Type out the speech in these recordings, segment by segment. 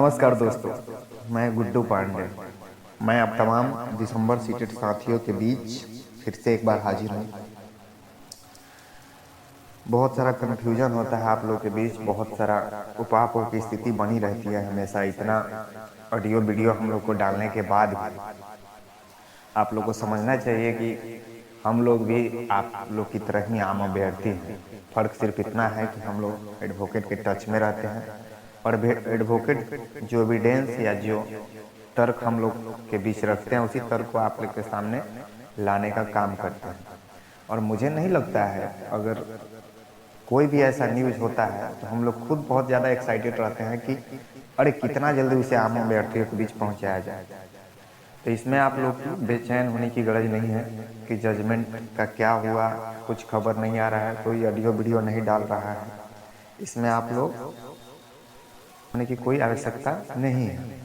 नमस्कार दोस्तों, मैं गुड्डू पांडे। मैं अब तमाम दिसंबर सीटेड साथियों के बीच फिर से एक बार हाजिर हूँ। बहुत सारा कन्फ्यूजन होता है आप लोगों के बीच, बहुत सारा उपापों की स्थिति बनी रहती है हमेशा। इतना ऑडियो वीडियो हम लोग को डालने के बाद भी आप लोग को समझना चाहिए कि हम लोग भी आप लोग की तरह ही आम अभ्यर्थी हैं। फर्क सिर्फ इतना है कि हम लोग एडवोकेट के टच में रहते हैं और एडवोकेट जो एविडेंस या जो तर्क हम लोग के बीच रखते हैं उसी तर्क को आप लोग के सामने लाने का काम करते हैं। और मुझे नहीं लगता है अगर कोई भी ऐसा न्यूज होता है तो हम लोग खुद बहुत ज़्यादा एक्साइटेड रहते हैं कि अरे कितना जल्दी उसे आम अभ्यर्थियों के बीच पहुंचाया जाए। तो इसमें आप लोग की बेचैन होने की गरज नहीं है कि जजमेंट का क्या हुआ, कुछ खबर नहीं आ रहा है, कोई ऑडियो वीडियो नहीं डाल रहा है। इसमें आप लोग होने की कोई आवश्यकता नहीं है।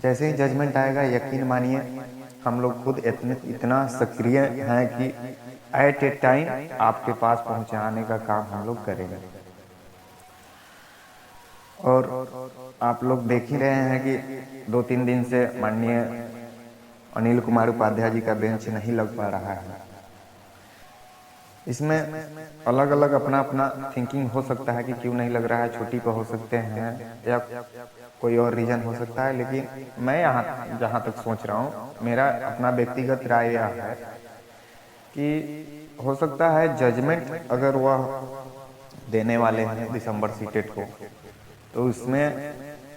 जैसे ही जजमेंट आएगा यकीन मानिए हम लोग खुद इतना सक्रिय हैं कि एट ए टाइम आपके पास पहुंचाने का काम हम लोग करेंगे। और आप लोग देख ही रहे हैं कि 2-3 दिन से माननीय अनिल कुमार उपाध्याय जी का बेंच नहीं लग पा रहा है। इसमें अलग अलग अपना अपना थिंकिंग हो सकता है कि क्यों नहीं लग रहा है, छुट्टी पर हो सकते हैं या कोई और रीजन हो सकता है। लेकिन मैं यहाँ जहाँ तक सोच रहा हूँ, मेरा अपना व्यक्तिगत राय यह है कि हो सकता है जजमेंट अगर वह देने वाले हैं दिसंबर सीटेट को, तो उसमें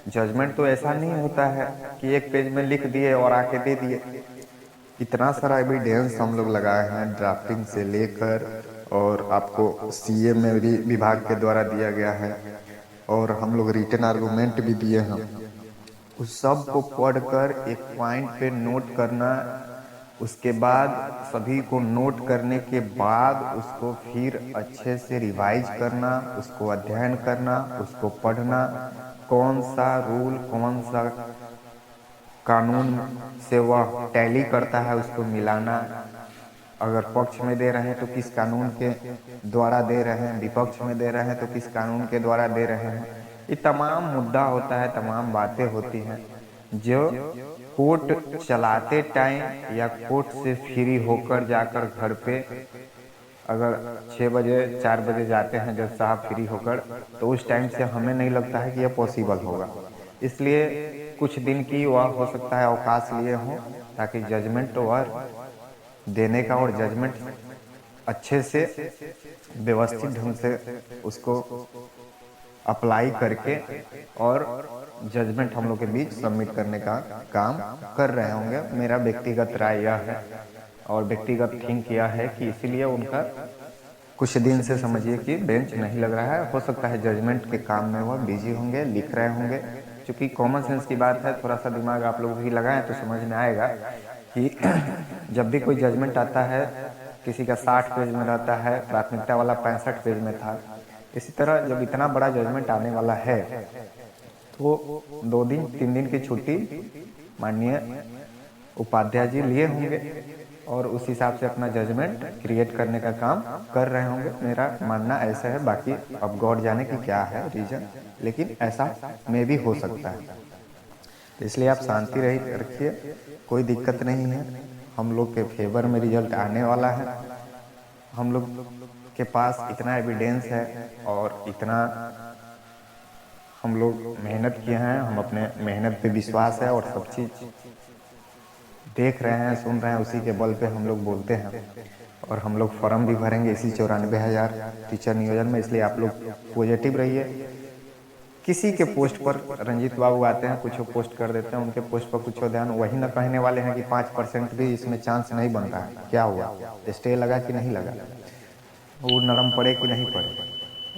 जजमेंट तो ऐसा नहीं होता है कि एक पेज में लिख दिए और आके दे दिए। इतना सारा एविडेंस हम लोग लगाए हैं ड्राफ्टिंग से लेकर, और आपको सीए में भी विभाग के द्वारा दिया गया है, और हम लोग रिटन आर्गूमेंट भी दिए हैं। उस सब को पढ़कर एक पॉइंट पे नोट करना, उसके बाद सभी को नोट करने के बाद उसको फिर अच्छे से रिवाइज करना, उसको अध्ययन करना, उसको पढ़ना, कौन सा रूल कौन सा कानून से वह टैली करता है उसको मिलाना। अगर पक्ष में दे रहे हैं तो किस कानून के द्वारा दे रहे हैं, विपक्ष में दे रहे हैं तो किस कानून के द्वारा दे रहे हैं। ये तमाम मुद्दा होता है, तमाम बातें होती हैं जो कोर्ट चलाते टाइम या कोर्ट से फ्री होकर जाकर घर पे अगर 6 बजे 4 बजे जाते हैं जज साहब फ्री होकर, तो उस टाइम से हमें नहीं लगता है कि यह पॉसिबल होगा। इसलिए कुछ दिन की वह हो सकता है अवकाश लिए हों ताकि जजमेंट वह देने का और जजमेंट अच्छे से व्यवस्थित ढंग से उसको अप्लाई करके और जजमेंट हम लोग के बीच सबमिट करने का काम कर रहे होंगे। मेरा व्यक्तिगत राय यह है और व्यक्तिगत थिंक यह है कि इसीलिए उनका कुछ दिन से समझिए कि बेंच नहीं लग रहा है। हो सकता है जजमेंट के काम में वह बिजी होंगे, लिख रहे होंगे। क्योंकि कॉमन सेंस की बात है, थोड़ा सा दिमाग आप लोग भी लगाएं तो समझ में आएगा कि जब भी कोई जजमेंट आता है, किसी का 60 पेज में रहता है, प्राथमिकता वाला 65 पेज में था। इसी तरह जब इतना बड़ा जजमेंट आने वाला है तो 2-3 दिन की छुट्टी माननीय उपाध्याय जी लिए होंगे और उस हिसाब से अपना जजमेंट क्रिएट करने का काम कर रहे होंगे। मेरा मानना ऐसा है, बाकी अब गॉड जाने की क्या है रीजन, लेकिन ऐसा में भी हो सकता है। तो इसलिए आप शांति रखिए, कोई दिक्कत नहीं है। हम लोग के फेवर में रिजल्ट आने वाला है। हम लोग के पास इतना एविडेंस है और इतना हम लोग मेहनत किए हैं, हम अपने मेहनत पे विश्वास है और सब चीज़ देख रहे हैं, सुन रहे हैं, उसी के बल पे हम लोग बोलते हैं। और हम लोग फॉर्म भी भरेंगे इसी 94,000 टीचर नियोजन में। इसलिए आप लोग पॉजिटिव रहिए। किसी के पोस्ट पर रंजीत बाबू आते हैं, कुछ पोस्ट कर देते हैं, उनके पोस्ट पर कुछ ध्यान, वही ना कहने वाले हैं कि 5% भी इसमें चांस नहीं बन रहा है। क्या हुआ, स्टे लगा कि नहीं लगा, वो नरम पड़े कि नहीं पड़े।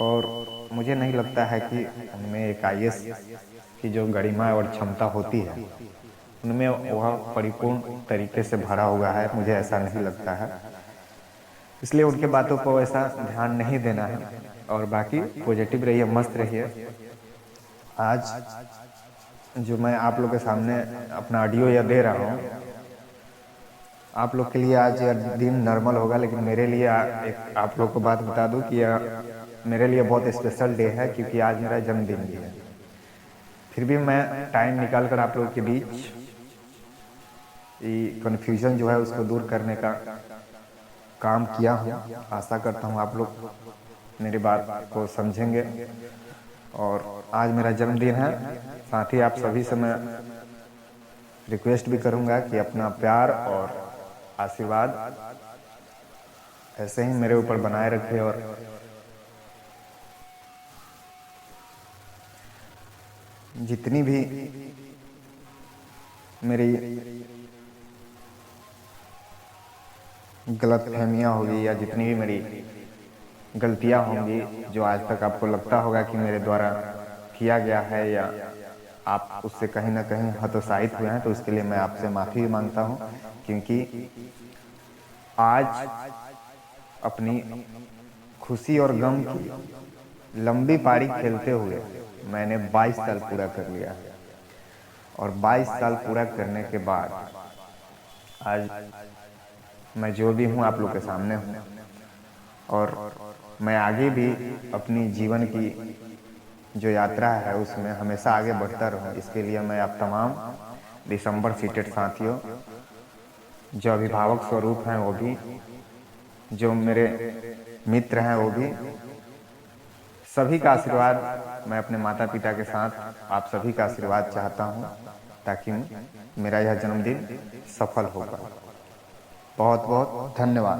और मुझे नहीं लगता है कि उनमें एक आईएएस की जो गरिमा और क्षमता होती है उनमें वह परिपूर्ण तरीके से भरा हुआ है, मुझे ऐसा नहीं लगता है। इसलिए उनके बातों पर वैसा ध्यान नहीं देना है। और बाकी पॉजिटिव रहिए, मस्त रहिए। आज जो मैं आप लोग के सामने अपना ऑडियो या दे रहा हूँ, आप लोग के लिए आज दिन नॉर्मल होगा, लेकिन मेरे लिए एक आप लोग को बात बता दूं कि मेरे लिए बहुत स्पेशल डे है, क्योंकि आज मेरा जन्मदिन भी है। फिर भी मैं टाइम निकाल कर आप लोगों के बीच ये कन्फ्यूजन जो है उसको दूर करने का काम किया हूँ। आशा करता हूँ आप लोग मेरी बात को समझेंगे। और आज मेरा जन्मदिन है, साथ ही आप सभी से मैं रिक्वेस्ट भी करूंगा कि अपना प्यार और आशीर्वाद ऐसे ही मेरे ऊपर बनाए रखें और जितनी भी मेरी गलतफहमियां होगी या जितनी भी मेरी गलतियां होंगी जो आज तक आपको लगता होगा कि मेरे द्वारा किया गया है या आप उससे कहीं ना कहीं हतोत्साहित हुए हैं, तो उसके लिए मैं आपसे माफ़ी भी मांगता हूं। क्योंकि आज अपनी खुशी और गम की लंबी पारी खेलते हुए मैंने 22 साल पूरा कर लिया है। और 22 साल पूरा करने के बाद आज मैं जो भी हूँ आप लोग के सामने हूँ, और मैं आगे भी अपनी जीवन की जो यात्रा है उसमें हमेशा आगे बढ़ता रहूँ। इसके लिए मैं आप तमाम दिसंबर सीटेड साथियों, जो अभिभावक स्वरूप हैं वो भी, जो मेरे मित्र हैं वो भी, सभी का आशीर्वाद मैं अपने माता पिता के साथ आप सभी का आशीर्वाद चाहता हूँ, ताकि मेरा यह जन्मदिन सफल होगा। बहुत बहुत धन्यवाद।